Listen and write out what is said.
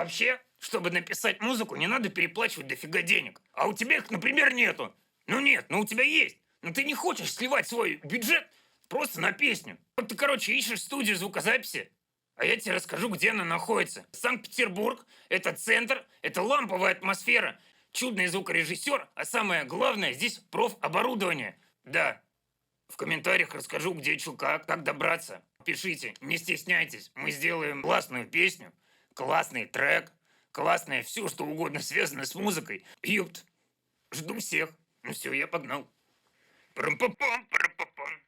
Вообще, чтобы написать музыку, не надо переплачивать дофига денег. А у тебя их, например, нету. Ну нет, ну у тебя есть. Но ты не хочешь сливать свой бюджет просто на песню. Вот ты, короче, ищешь студию звукозаписи, а я тебе расскажу, где она находится. Санкт-Петербург– это центр, это ламповая атмосфера, чудный звукорежиссер, а самое главное, здесь профоборудование. Да, в комментариях расскажу, где, что, как добраться. Пишите, не стесняйтесь, мы сделаем классную песню, классный трек, классное все, что угодно связано с музыкой. Ёпт, жду всех. Ну все, я погнал. Парам-пам-пам, парам-пам-пам.